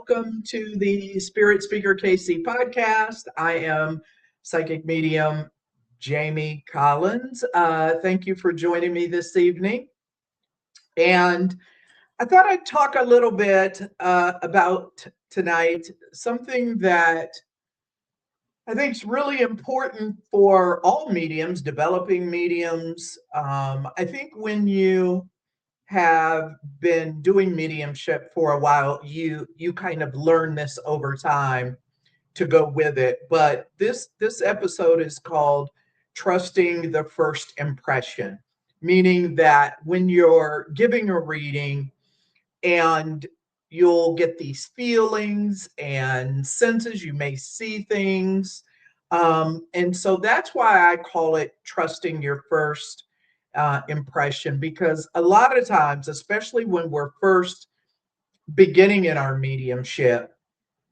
welcome to the Spirit Speaker KC podcast. I am psychic medium Jamie Collins. Thank you for joining me this evening. And I thought I'd talk a little bit about tonight, something that I think is really important for all mediums, developing mediums. I think when you have been doing mediumship for a while, you kind of learn this over time to go with it. But this episode is called Trusting the First Impression, meaning that when you're giving a reading and you'll get these feelings and senses, you may see things. And so that's why I call it trusting your first impression, because a lot of times, especially when we're first beginning in our mediumship,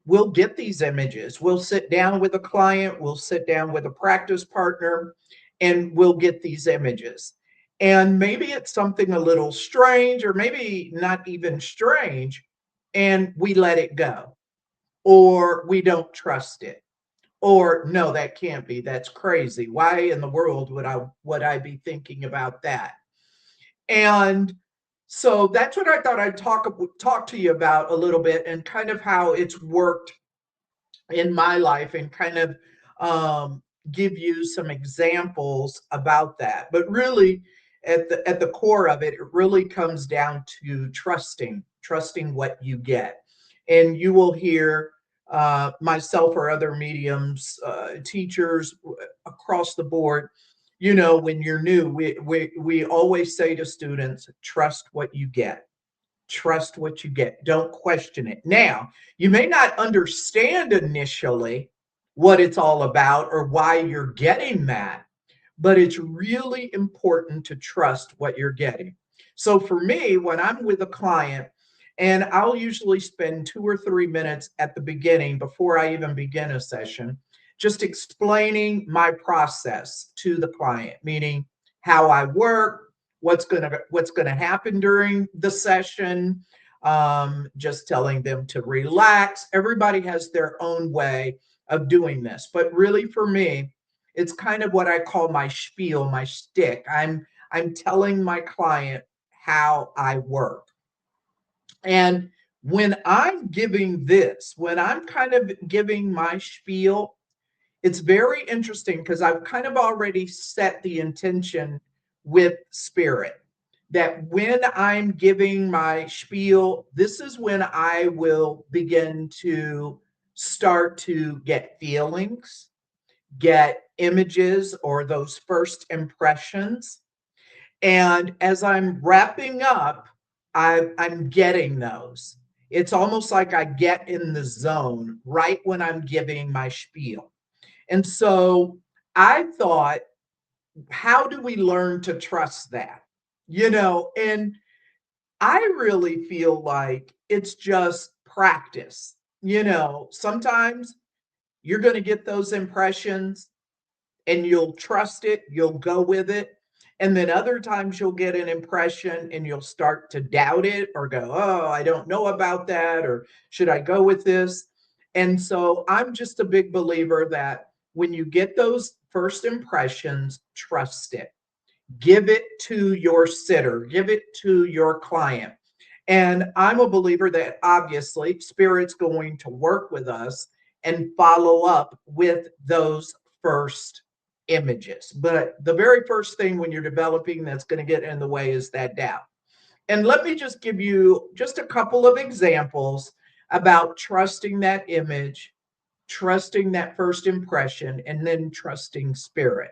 we'll get these images. We'll sit down with a client, we'll sit down with a practice partner, and we'll get these images. And maybe it's something a little strange, or maybe not even strange, and we let it go, or we don't trust it, or no, that can't be. That's crazy. Why in the world would I be thinking about that? And so that's what I thought I'd talk to you about a little bit, and kind of how it's worked in my life, and kind of give you some examples about that. But really, at the core of it, it really comes down to trusting what you get. And you will hear myself or other mediums, teachers across the board. You know, when you're new, we always say to students, trust what you get. Trust what you get. Don't question it. Now, you may not understand initially what it's all about or why you're getting that, but it's really important to trust what you're getting. So for me, when I'm with a client, and I'll usually spend 2 or 3 minutes at the beginning before I even begin a session, just explaining my process to the client, meaning how I work, what's gonna happen during the session, just telling them to relax. Everybody has their own way of doing this, but really for me, it's kind of what I call my spiel, my shtick. I'm telling my client how I work. And when I'm giving this, when I'm kind of giving my spiel, it's very interesting because I've kind of already set the intention with spirit that when I'm giving my spiel, this is when I will begin to start to get feelings, get images, or those first impressions. And as I'm wrapping up, I'm getting those. It's almost like I get in the zone right when I'm giving my spiel. And so I thought, how do we learn to trust that? And I really feel like it's just practice. Sometimes you're going to get those impressions and you'll trust it, you'll go with it. And then other times you'll get an impression and you'll start to doubt it or go, oh, I don't know about that, or should I go with this? And so I'm just a big believer that when you get those first impressions, trust it. Give it to your sitter, give it to your client. And I'm a believer that obviously Spirit's going to work with us and follow up with those first images. But the very first thing when you're developing that's going to get in the way is that doubt. And let me just give you just a couple of examples about trusting that image, trusting that first impression, and then trusting spirit.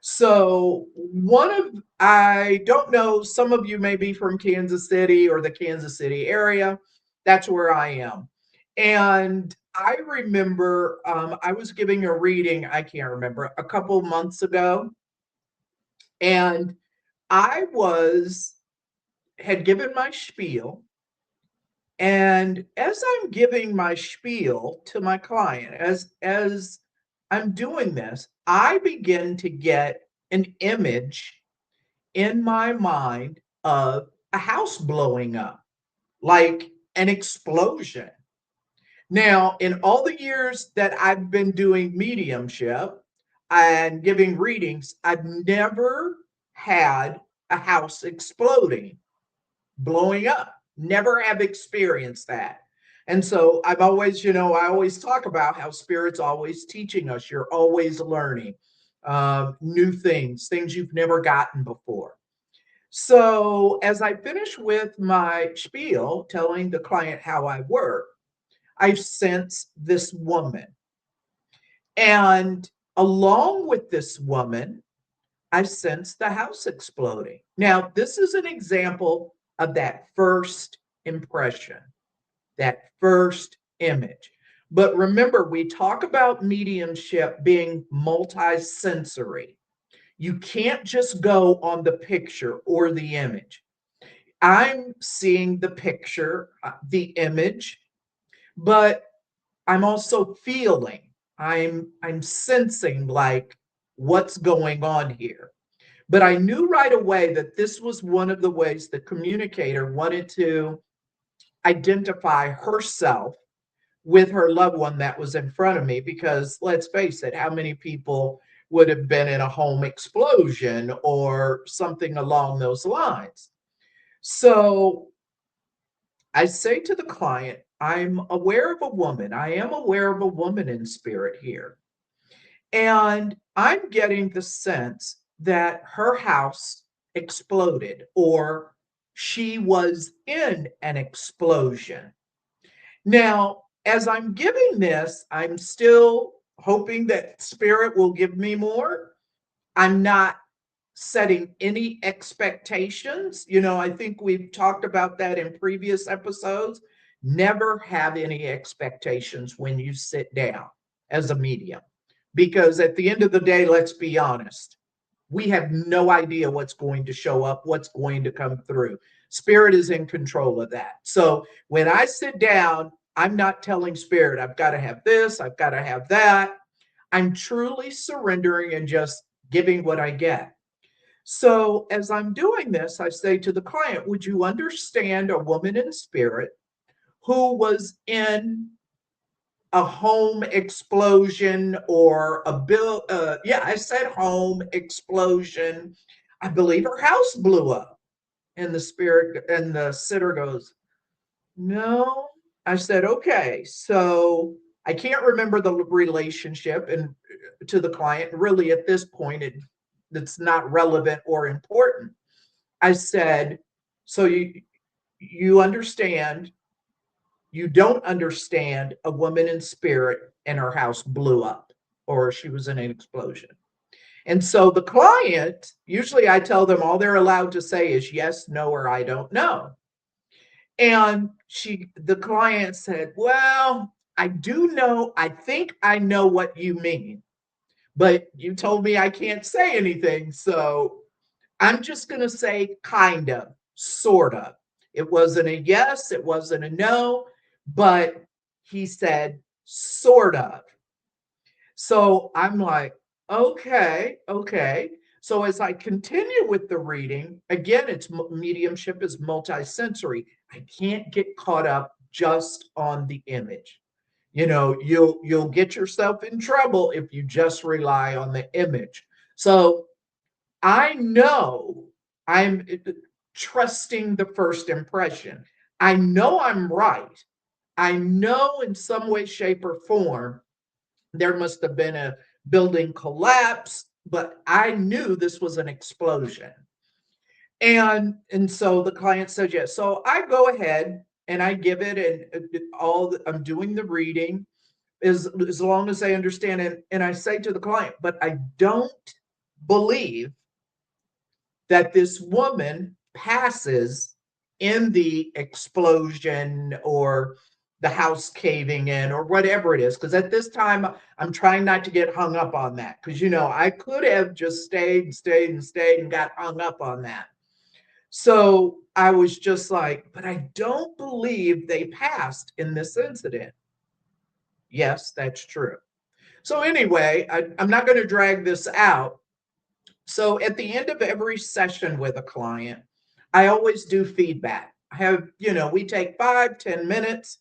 So, I don't know, some of you may be from Kansas City or the Kansas City area. That's where I am. And I remember I was giving a reading, I can't remember, a couple months ago. And I had given my spiel. And as I'm giving my spiel to my client, as I'm doing this, I begin to get an image in my mind of a house blowing up, like an explosion. Now, in all the years that I've been doing mediumship and giving readings, I've never had a house exploding, blowing up. Never have experienced that. And so I've always, I always talk about how spirit's always teaching us. You're always learning new things, things you've never gotten before. So as I finish with my spiel, telling the client how I work, I sense this woman. And along with this woman, I sense the house exploding. Now, this is an example of that first impression, that first image. But remember, we talk about mediumship being multi-sensory. You can't just go on the picture or the image. I'm seeing the picture, the image, but I'm also feeling, I'm sensing like what's going on here. But I knew right away that this was one of the ways the communicator wanted to identify herself with her loved one that was in front of me. Because let's face it, how many people would have been in a home explosion or something along those lines? So I say to the client, I'm aware of a woman. I am aware of a woman in spirit here. And I'm getting the sense that her house exploded or she was in an explosion. Now, as I'm giving this, I'm still hoping that spirit will give me more. I'm not setting any expectations. I think we've talked about that in previous episodes. Never have any expectations when you sit down as a medium, because at the end of the day, let's be honest, we have no idea what's going to show up, what's going to come through. Spirit is in control of that. So when I sit down, I'm not telling spirit, I've got to have this, I've got to have that. I'm truly surrendering and just giving what I get. So as I'm doing this, I say to the client, would you understand a woman in spirit who was in a home explosion or a bill? Yeah, I said home explosion. I believe her house blew up. And the spirit and the sitter goes, no. I said, okay, so I can't remember the relationship and to the client. Really, at this point, it's not relevant or important. I said, so you understand, you don't understand a woman in spirit and her house blew up or she was in an explosion. And so the client, usually I tell them all they're allowed to say is yes, no, or I don't know. And the client said, well, I do know, I think I know what you mean, but you told me I can't say anything. So I'm just going to say kind of, sort of. It wasn't a yes, it wasn't a no, but he said sort of. So I'm like, okay, okay. So as I continue with the reading, again, it's mediumship is multisensory. I can't get caught up just on the image. You'll get yourself in trouble if you just rely on the image. So I know I'm trusting the first impression. I know I'm right. I know in some way, shape, or form there must have been a building collapse, but I knew this was an explosion. And so the client said yes. So I go ahead and I give it, and I'm doing the reading as long as I understand it. And I say to the client, but I don't believe that this woman passes in the explosion or the house caving in or whatever it is. Because at this time, I'm trying not to get hung up on that. Because, I could have just stayed and got hung up on that. So I was just like, but I don't believe they passed in this incident. Yes, that's true. So anyway, I'm not going to drag this out. So at the end of every session with a client, I always do feedback. We take 5, 10 minutes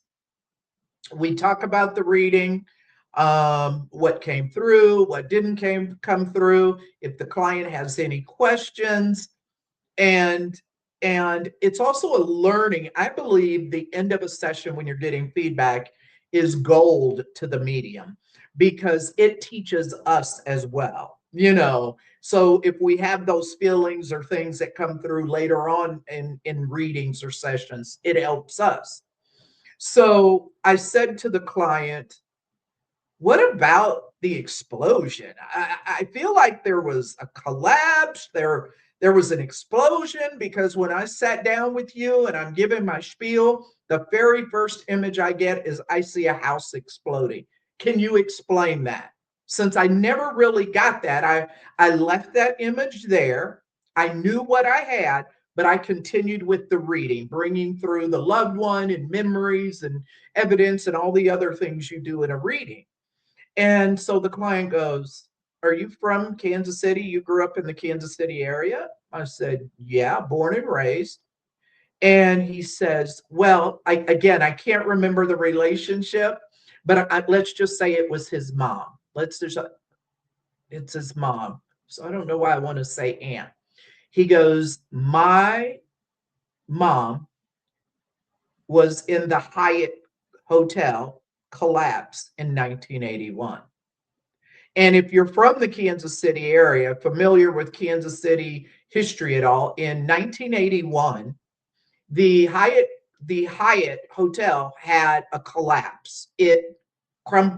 We talk about the reading, what came through, what didn't come through, if the client has any questions, and it's also a learning. I believe the end of a session when you're getting feedback is gold to the medium because it teaches us as well, so if we have those feelings or things that come through later on in readings or sessions, it helps us. So I said to the client, what about the explosion? I feel like there was a collapse. There was an explosion because when I sat down with you and I'm giving my spiel, the very first image I get is I see a house exploding. Can you explain that? Since I never really got that, I left that image there. I knew what I had, but I continued with the reading, bringing through the loved one and memories and evidence and all the other things you do in a reading. And so the client goes, are you from Kansas City? You grew up in the Kansas City area? I said, yeah, born and raised. And he says, well, I can't remember the relationship, but let's just say it was his mom. It's his mom. So I don't know why I want to say aunt. He goes, my mom was in the Hyatt Hotel collapse in 1981. And if you're from the Kansas City area, familiar with Kansas City history at all, in 1981, the Hyatt the Hyatt Hotel had a collapse.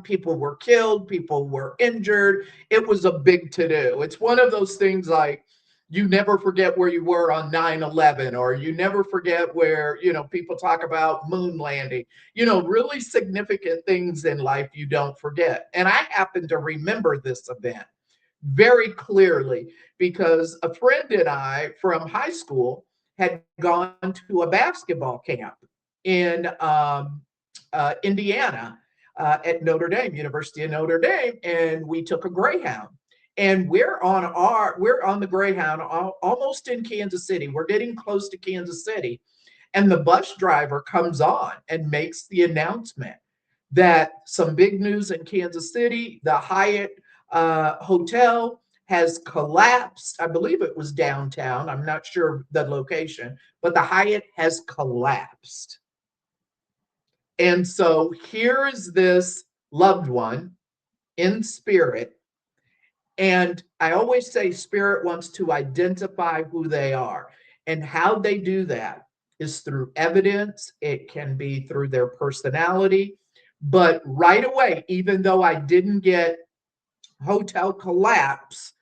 People were killed, people were injured. It was a big to-do. It's one of those things like you never forget where you were on 9/11, or you never forget where, people talk about moon landing. Really significant things in life you don't forget. And I happen to remember this event very clearly because a friend and I from high school had gone to a basketball camp in Indiana at Notre Dame, University of Notre Dame, and we took a Greyhound. And we're on the Greyhound almost in Kansas City. We're getting close to Kansas City, and the bus driver comes on and makes the announcement that some big news in Kansas City. The Hyatt Hotel has collapsed. I believe it was downtown. I'm not sure the location, but the Hyatt has collapsed. And so here is this loved one in spirit. And I always say spirit wants to identify who they are. And how they do that is through evidence, it can be through their personality. But right away, even though I didn't get hotel collapse,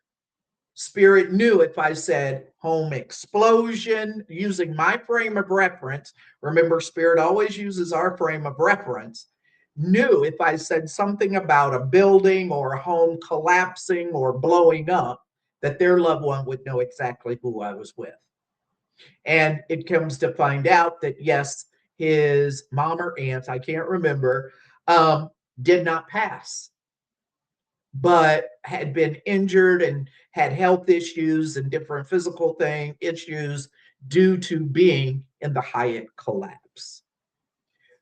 spirit knew if I said home explosion using my frame of reference. Remember, spirit always uses our frame of reference. Knew if I said something about a building or a home collapsing or blowing up, that their loved one would know exactly who I was with. And it comes to find out that yes, his mom or aunt, I can't remember, did not pass, but had been injured and had health issues and different physical issues due to being in the Hyatt collapse.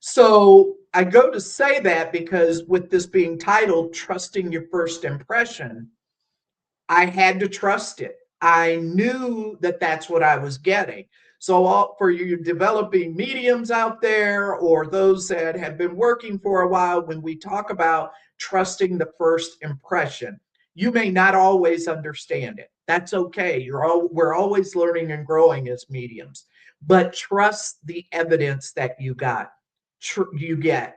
So I go to say that because with this being titled Trusting Your First Impression, I had to trust it. I knew that that's what I was getting. So, for you developing mediums out there or those that have been working for a while, when we talk about trusting the first impression, you may not always understand it. That's okay. We're always learning and growing as mediums, but trust the evidence that you get.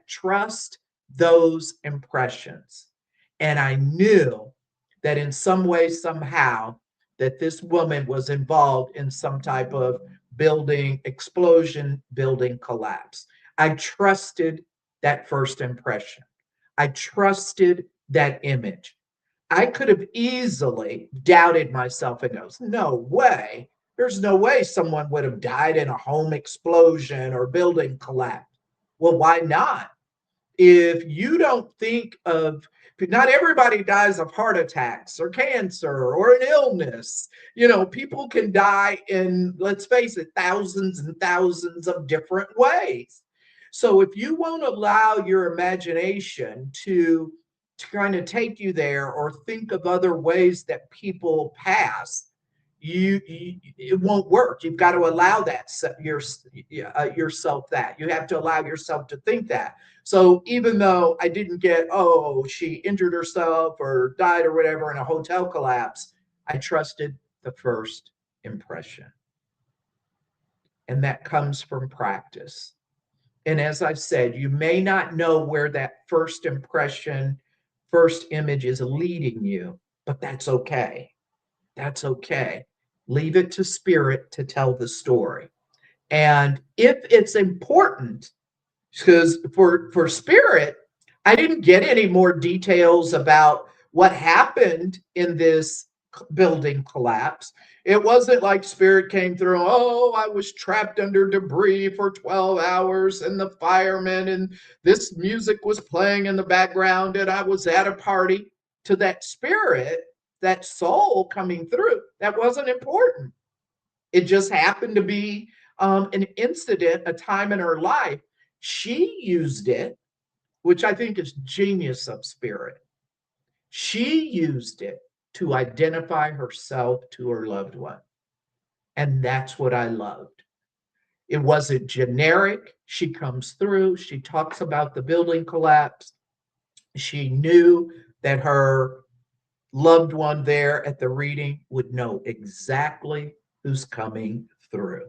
Trust those impressions. And I knew that in some way, somehow, that this woman was involved in some type of building explosion, building collapse. I trusted that first impression. I trusted that image. I could have easily doubted myself and goes, no way. There's no way someone would have died in a home explosion or building collapse. Well, why not? If you don't think of, not everybody dies of heart attacks or cancer or an illness. People can die in, let's face it, thousands and thousands of different ways. So if you won't allow your imagination to kind of take you there or think of other ways that people pass, you it won't work. You've got to allow that yourself, that you have to allow yourself to think that. So even though I didn't get, oh, she injured herself or died or whatever in a hotel collapse, I trusted the first impression. And that comes from practice. And as I've said, you may not know where that first impression, first image is leading you, but that's okay. That's okay. Leave it to spirit to tell the story. And if it's important, because for spirit, I didn't get any more details about what happened in this building collapse. It wasn't like spirit came through, oh, I was trapped under debris for 12 hours and the firemen and this music was playing in the background and I was at a party. To that spirit, that soul coming through, that wasn't important. It just happened to be an incident, a time in her life. She used it, which I think is genius of spirit. She used it to identify herself to her loved one. And that's what I loved. It wasn't generic. She comes through, she talks about the building collapse. She knew that her loved one there at the reading would know exactly who's coming through.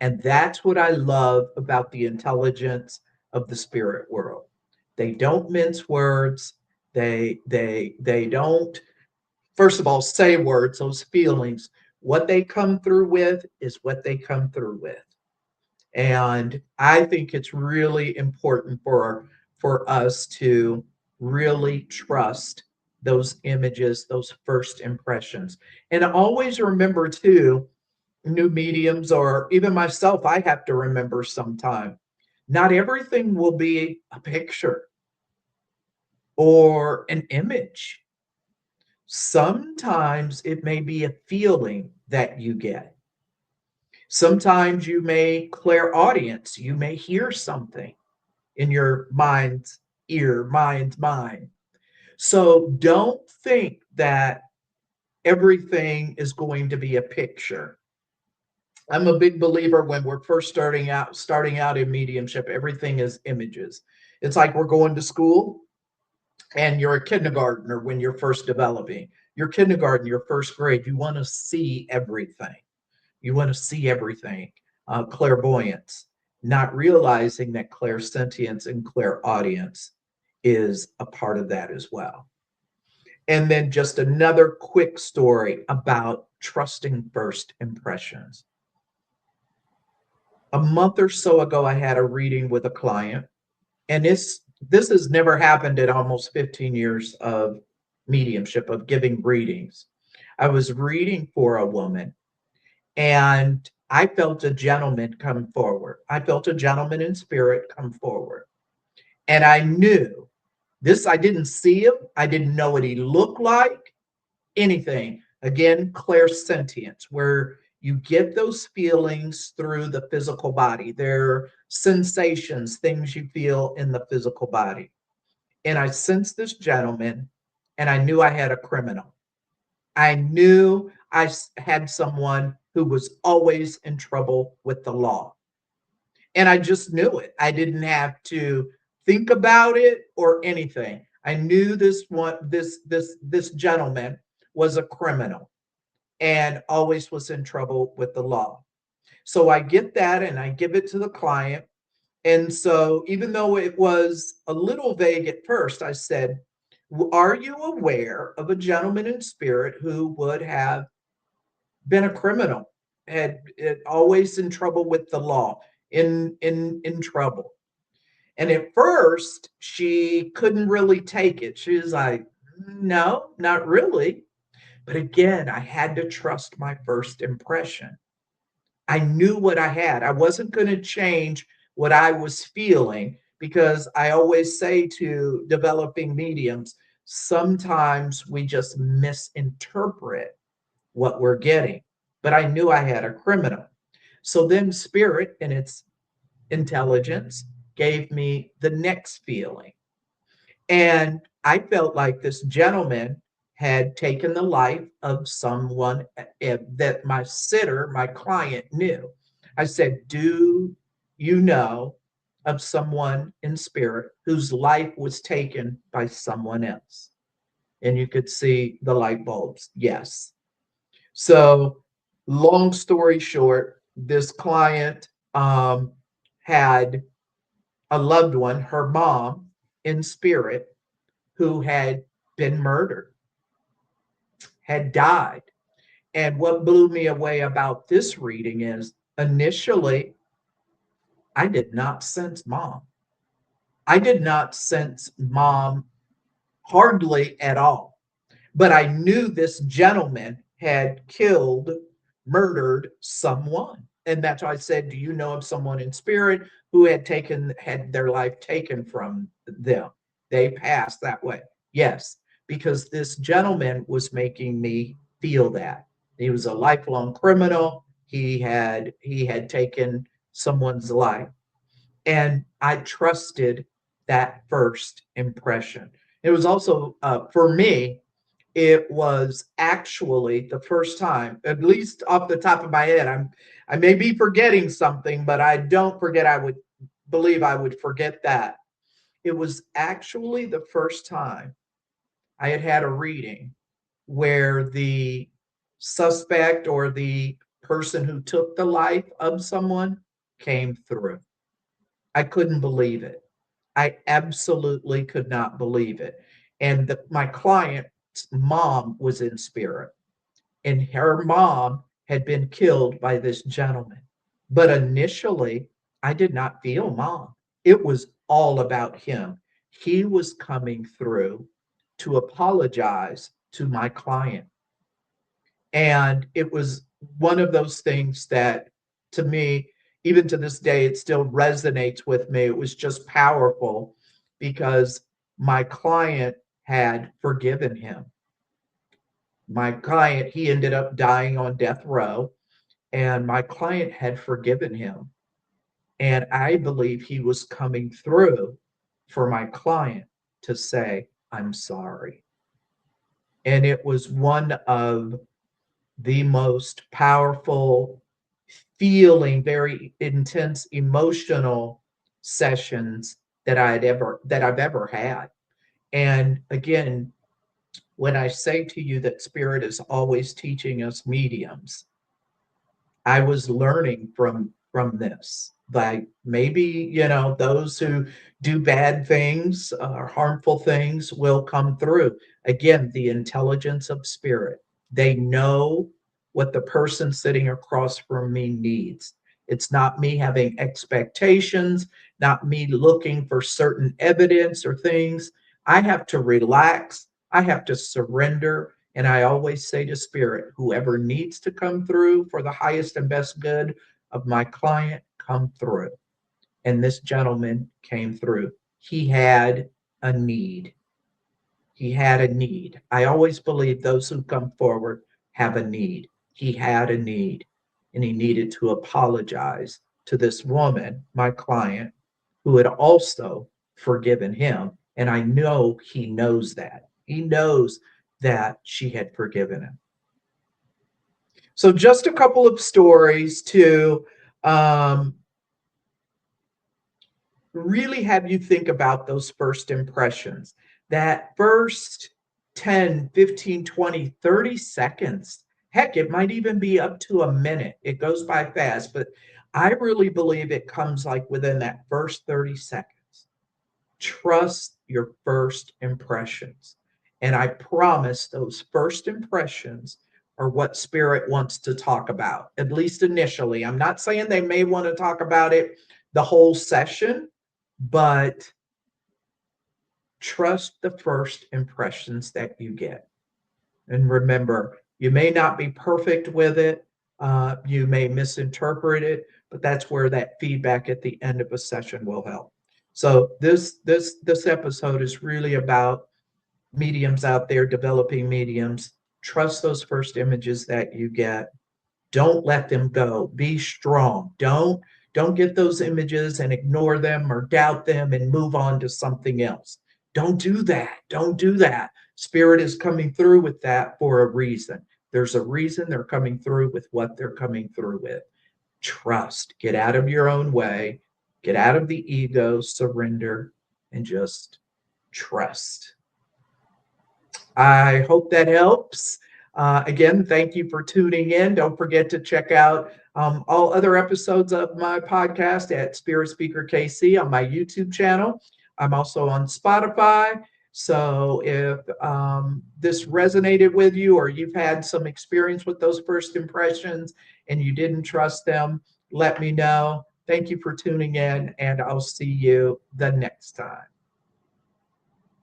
And that's what I love about the intelligence of the spirit world. They don't mince words. They don't, first of all, say words, those feelings. What they come through with is what they come through with. And I think it's really important for us to really trust those images, those first impressions. And always remember too, new mediums or even myself, I have to remember sometime. Not everything will be a picture or an image. Sometimes it may be a feeling that you get. Sometimes you may clairaudience, you may hear something in your mind's ear, mind's mind. So don't think that everything is going to be a picture. I'm a big believer when we're first starting out in mediumship, everything is images. It's like we're going to school and you're a kindergartner when you're first developing. Your kindergarten, your first grade, you want to see everything. You want to see everything. Clairvoyance, not realizing that clairsentience and clairaudience is a part of that as well. And then just another quick story about trusting first impressions. A month or so ago, I had a reading with a client, and this has never happened in almost 15 years of mediumship, of giving readings. I was reading for a woman, and I felt a gentleman come forward. I felt a gentleman in spirit come forward. And I knew this, I didn't see him, I didn't know what he looked like, anything. Again, clairsentience, where you get those feelings through the physical body. They're sensations, things you feel in the physical body. And I sensed this gentleman, and I knew I had a criminal. I knew I had someone who was always in trouble with the law. And I just knew it. I didn't have to think about it or anything. I knew this gentleman was a criminal and always was in trouble with the law. So I get that and I give it to the client. And so even though it was a little vague at first, I said, are you aware of a gentleman in spirit who would have been a criminal, had always in trouble with the law, in trouble? And at first, she couldn't really take it. She was like, no, not really. But again, I had to trust my first impression. I knew what I had. I wasn't going to change what I was feeling, because I always say to developing mediums, sometimes we just misinterpret what we're getting. But I knew I had a criminal. So then spirit, in its intelligence, gave me the next feeling. And I felt like this gentleman had taken the life of someone that my sitter, my client, knew. I said, do you know of someone in spirit whose life was taken by someone else? And you could see the light bulbs. Yes. So, long story short, this client had a loved one, her mom in spirit, who had been murdered, had died. And what blew me away about this reading is initially, I did not sense mom. I did not sense mom hardly at all. But I knew this gentleman had killed, murdered someone. And that's why I said, do you know of someone in spirit who had their life taken from them? They passed that way. Yes, because this gentleman was making me feel that. He was a lifelong criminal. He had taken someone's life. And I trusted that first impression. It was also, for me, it was actually the first time, at least off the top of my head. I may be forgetting something, but I don't forget. I would believe I would forget that. It was actually the first time I had had a reading where the suspect or the person who took the life of someone came through. I couldn't believe it. I absolutely could not believe it. And my client's mom was in spirit, and her mom had been killed by this gentleman. But initially, I did not feel mom. It was all about him. He was coming through to apologize to my client. And it was one of those things that, to me, even to this day, it still resonates with me. It was just powerful because my client had forgiven him. My client, he ended up dying on death row, and my client had forgiven him. And I believe he was coming through for my client to say, I'm sorry. And it was one of the most powerful feeling, very intense emotional sessions that I've ever had. And again, when I say to you that spirit is always teaching us mediums, I was learning from this. Like maybe, those who do bad things or harmful things will come through. Again, the intelligence of spirit. They know what the person sitting across from me needs. It's not me having expectations, not me looking for certain evidence or things. I have to relax. I have to surrender. And I always say to spirit, whoever needs to come through for the highest and best good of my client, come through. And this gentleman came through. He had a need. He had a need. I always believe those who come forward have a need. He had a need, and he needed to apologize to this woman, my client, who had also forgiven him. And I know he knows that. He knows that she had forgiven him. So, just a couple of stories to um, really have you think about those first impressions. That first 10, 15, 20, 30 seconds. Heck, it might even be up to a minute. It goes by fast, but I really believe it comes like within that first 30 seconds. Trust your first impressions. And I promise those first impressions are what spirit wants to talk about, at least initially. I'm not saying they may want to talk about it the whole session, but trust the first impressions that you get. And remember, you may not be perfect with it. You may misinterpret it, but that's where that feedback at the end of a session will help. So this episode is really about mediums out there, developing mediums. Trust those first images that you get. Don't let them go. Be strong. Don't Don't get those images and ignore them or doubt them and move on to something else. Don't do that. Don't do that. Spirit is coming through with that for a reason. There's a reason they're coming through with what they're coming through with. Trust. Get out of your own way. Get out of the ego, surrender, and just trust. I hope that helps. Again, thank you for tuning in. Don't forget to check out all other episodes of my podcast at Spirit Speaker KC on my YouTube channel. I'm also on Spotify. So if this resonated with you or you've had some experience with those first impressions and you didn't trust them, let me know. Thank you for tuning in, and I'll see you the next time.